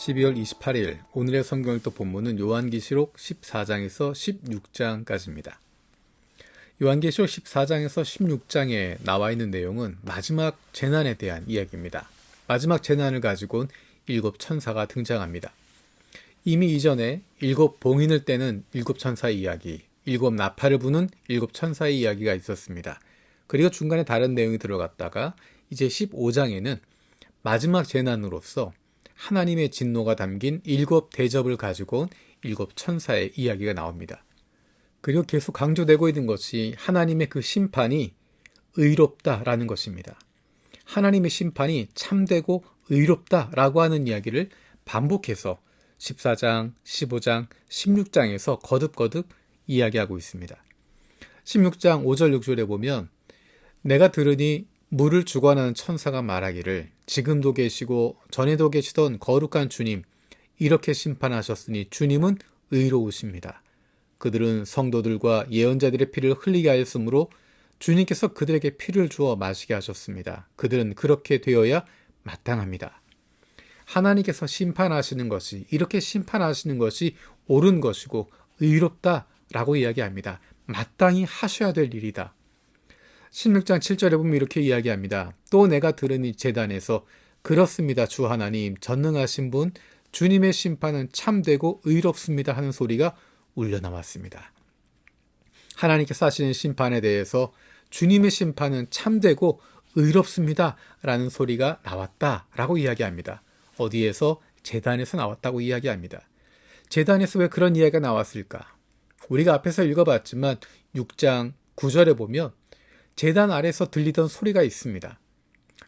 12월 28일 오늘의 성경읽도 본문은 요한계시록 14장에서 16장까지입니다. 요한계시록 14장에서 16장에 나와 있는 내용은 마지막 재난에 대한 이야기입니다. 마지막 재난을 가지고 온 7 천사가 등장합니다. 이미 이전에 7 봉인을 떼는 7 천사의 이야기, 7 나팔을 부는 7 천사의 이야기가 있었습니다. 그리고 중간에 다른 내용이 들어갔다가 이제 15장에는 마지막 재난으로서 하나님의 진노가 담긴 7 대접을 가지고 온 7 천사의 이야기가 나옵니다. 그리고 계속 강조되고 있는 것이 하나님의 그 심판이 의롭다라는 것입니다. 하나님의 심판이 참되고 의롭다라고 하는 이야기를 반복해서 14장, 15장, 16장에서 거듭거듭 이야기하고 있습니다. 16장 5절 6절에 보면 내가 들으니 물을 주관하는 천사가 말하기를 지금도 계시고 전에도 계시던 거룩한 주님, 이렇게 심판하셨으니 주님은 의로우십니다. 그들은 성도들과 예언자들의 피를 흘리게 하였으므로 주님께서 그들에게 피를 주어 마시게 하셨습니다. 그들은 그렇게 되어야 마땅합니다. 하나님께서 심판하시는 것이, 이렇게 심판하시는 것이 옳은 것이고 의롭다라고 이야기합니다. 마땅히 하셔야 될 일이다. 16장 7절에 보면 이렇게 이야기합니다. 또 내가 들으니 제단에서 그렇습니다. 주 하나님 전능하신 분 주님의 심판은 참되고 의롭습니다 하는 소리가 울려나왔습니다. 하나님께서 하시는 심판에 대해서 주님의 심판은 참되고 의롭습니다 라는 소리가 나왔다라고 이야기합니다. 어디에서? 제단에서 나왔다고 이야기합니다. 제단에서 왜 그런 이야기가 나왔을까? 우리가 앞에서 읽어봤지만 6장 9절에 보면 제단 아래서 들리던 소리가 있습니다.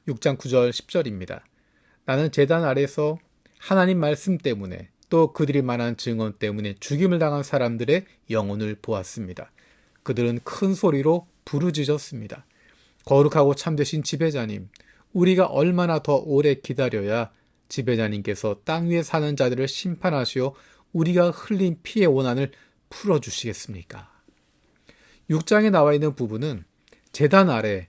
6장 9절 10절입니다. 나는 제단 아래서 하나님 말씀 때문에 또 그들이 말한 증언 때문에 죽임을 당한 사람들의 영혼을 보았습니다. 그들은 큰 소리로 부르짖었습니다. 거룩하고 참되신 지배자님, 우리가 얼마나 더 오래 기다려야 지배자님께서 땅 위에 사는 자들을 심판하시어 우리가 흘린 피의 원한을 풀어주시겠습니까? 6장에 나와 있는 부분은 제단 아래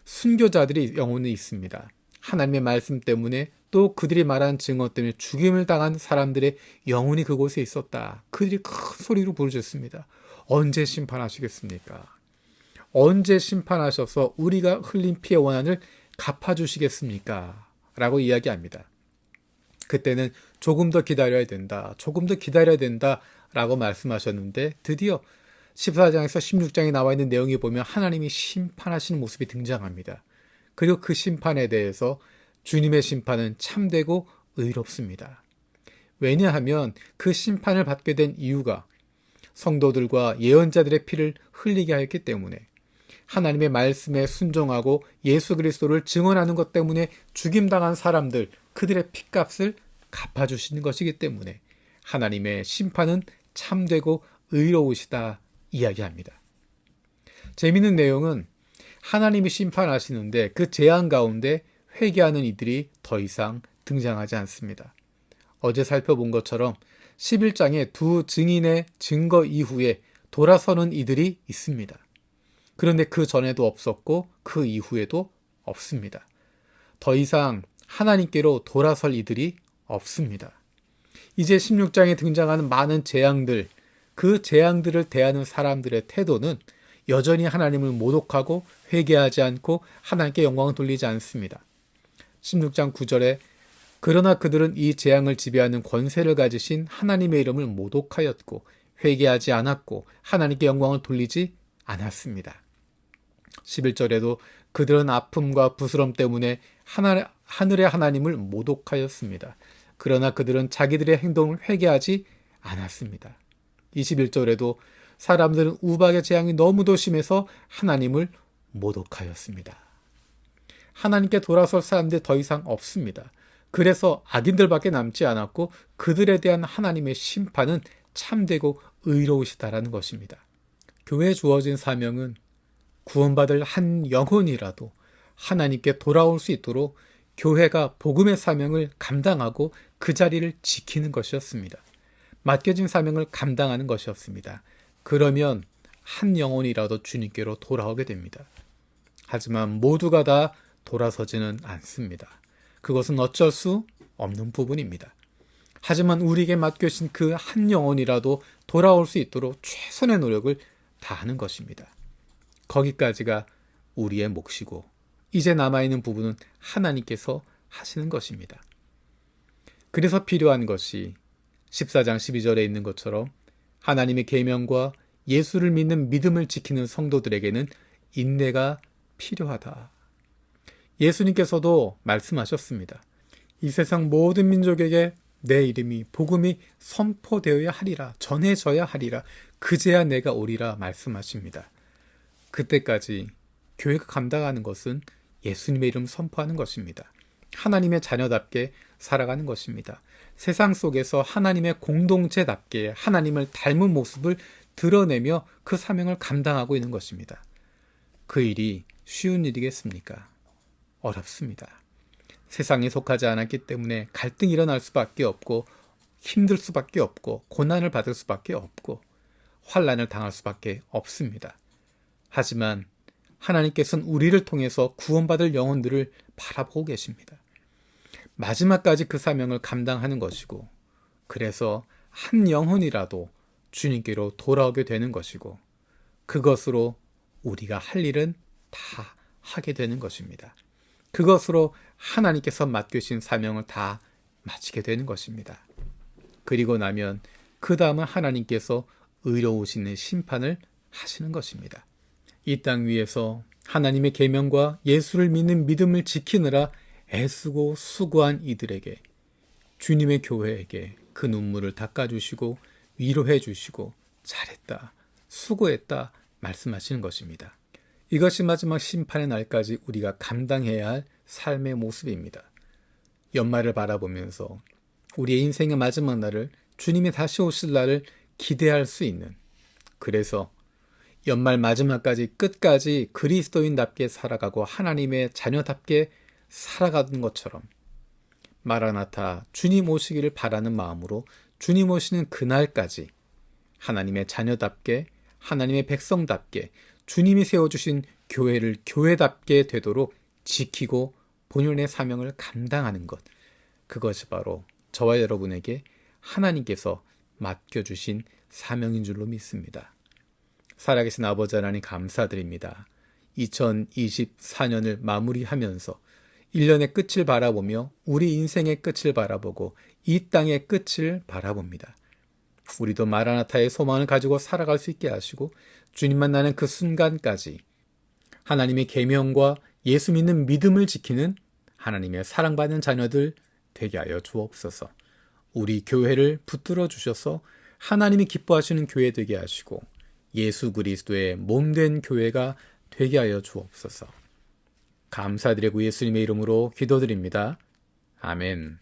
순교자들이 영혼이 있습니다. 하나님의 말씀 때문에 또 그들이 말한 증언 때문에 죽임을 당한 사람들의 영혼이 그곳에 있었다. 그들이 큰 소리로 부르짖습니다. 언제 심판하시겠습니까? 언제 심판하셔서 우리가 흘린 피의 원한을 갚아주시겠습니까? 라고 이야기합니다. 그때는 조금 더 기다려야 된다. 조금 더 기다려야 된다. 라고 말씀하셨는데 드디어 14장에서 16장에 나와 있는 내용이 보면 하나님이 심판하시는 모습이 등장합니다. 그리고 그 심판에 대해서 주님의 심판은 참되고 의롭습니다. 왜냐하면 그 심판을 받게 된 이유가 성도들과 예언자들의 피를 흘리게 하였기 때문에 하나님의 말씀에 순종하고 예수 그리스도를 증언하는 것 때문에 죽임당한 사람들, 그들의 피값을 갚아주시는 것이기 때문에 하나님의 심판은 참되고 의로우시다 이야기합니다. 재미있는 내용은 하나님이 심판하시는데 그 재앙 가운데 회개하는 이들이 더 이상 등장하지 않습니다. 어제 살펴본 것처럼 11장에 두 증인의 증거 이후에 돌아서는 이들이 있습니다. 그런데 그 전에도 없었고 그 이후에도 없습니다. 더 이상 하나님께로 돌아설 이들이 없습니다. 이제 16장에 등장하는 많은 재앙들, 그 재앙들을 대하는 사람들의 태도는 여전히 하나님을 모독하고 회개하지 않고 하나님께 영광을 돌리지 않습니다. 16장 9절에 그러나 그들은 이 재앙을 지배하는 권세를 가지신 하나님의 이름을 모독하였고 회개하지 않았고 하나님께 영광을 돌리지 않았습니다. 11절에도 그들은 아픔과 부스럼 때문에 하늘의 하나님을 모독하였습니다. 그러나 그들은 자기들의 행동을 회개하지 않았습니다. 21절에도 사람들은 우박의 재앙이 너무도 심해서 하나님을 모독하였습니다. 하나님께 돌아설 사람들이 더 이상 없습니다. 그래서 악인들밖에 남지 않았고 그들에 대한 하나님의 심판은 참되고 의로우시다라는 것입니다. 교회에 주어진 사명은 구원받을 한 영혼이라도 하나님께 돌아올 수 있도록 교회가 복음의 사명을 감당하고 그 자리를 지키는 것이었습니다. 맡겨진 사명을 감당하는 것이었습니다. 그러면 한 영혼이라도 주님께로 돌아오게 됩니다. 하지만 모두가 다 돌아서지는 않습니다. 그것은 어쩔 수 없는 부분입니다. 하지만 우리에게 맡겨진 그 한 영혼이라도 돌아올 수 있도록 최선의 노력을 다하는 것입니다. 거기까지가 우리의 몫이고 이제 남아있는 부분은 하나님께서 하시는 것입니다. 그래서 필요한 것이 14장 12절에 있는 것처럼 하나님의 계명과 예수를 믿는 믿음을 지키는 성도들에게는 인내가 필요하다. 예수님께서도 말씀하셨습니다. 이 세상 모든 민족에게 내 이름이 복음이 선포되어야 하리라, 전해져야 하리라, 그제야 내가 오리라 말씀하십니다. 그때까지 교회가 감당하는 것은 예수님의 이름 선포하는 것입니다. 하나님의 자녀답게 살아가는 것입니다. 세상 속에서 하나님의 공동체답게 하나님을 닮은 모습을 드러내며 그 사명을 감당하고 있는 것입니다. 그 일이 쉬운 일이겠습니까? 어렵습니다. 세상에 속하지 않았기 때문에 갈등이 일어날 수밖에 없고 힘들 수밖에 없고 고난을 받을 수밖에 없고 환난을 당할 수밖에 없습니다. 하지만 하나님께서는 우리를 통해서 구원받을 영혼들을 바라보고 계십니다. 마지막까지 그 사명을 감당하는 것이고 그래서 한 영혼이라도 주님께로 돌아오게 되는 것이고 그것으로 우리가 할 일은 다 하게 되는 것입니다. 그것으로 하나님께서 맡겨주신 사명을 다 마치게 되는 것입니다. 그리고 나면 그 다음은 하나님께서 의로우시는 심판을 하시는 것입니다. 이 땅 위에서 하나님의 계명과 예수를 믿는 믿음을 지키느라 애쓰고 수고한 이들에게 주님의 교회에게 그 눈물을 닦아주시고 위로해 주시고 잘했다, 수고했다 말씀하시는 것입니다. 이것이 마지막 심판의 날까지 우리가 감당해야 할 삶의 모습입니다. 연말을 바라보면서 우리의 인생의 마지막 날을 주님이 다시 오실 날을 기대할 수 있는, 그래서 연말 마지막까지 끝까지 그리스도인답게 살아가고 하나님의 자녀답게 살아가는 것처럼 마라나타 주님 오시기를 바라는 마음으로 주님 오시는 그날까지 하나님의 자녀답게 하나님의 백성답게 주님이 세워주신 교회를 교회답게 되도록 지키고 본연의 사명을 감당하는 것, 그것이 바로 저와 여러분에게 하나님께서 맡겨주신 사명인 줄로 믿습니다. 살아계신 아버지 하나님 감사드립니다. 2024년을 마무리하면서 1년의 끝을 바라보며 우리 인생의 끝을 바라보고 이 땅의 끝을 바라봅니다. 우리도 마라나타의 소망을 가지고 살아갈 수 있게 하시고 주님 만나는 그 순간까지 하나님의 계명과 예수 믿는 믿음을 지키는 하나님의 사랑받는 자녀들 되게 하여 주옵소서. 우리 교회를 붙들어 주셔서 하나님이 기뻐하시는 교회 되게 하시고 예수 그리스도의 몸된 교회가 되게 하여 주옵소서. 감사드리고 예수님의 이름으로 기도드립니다. 아멘.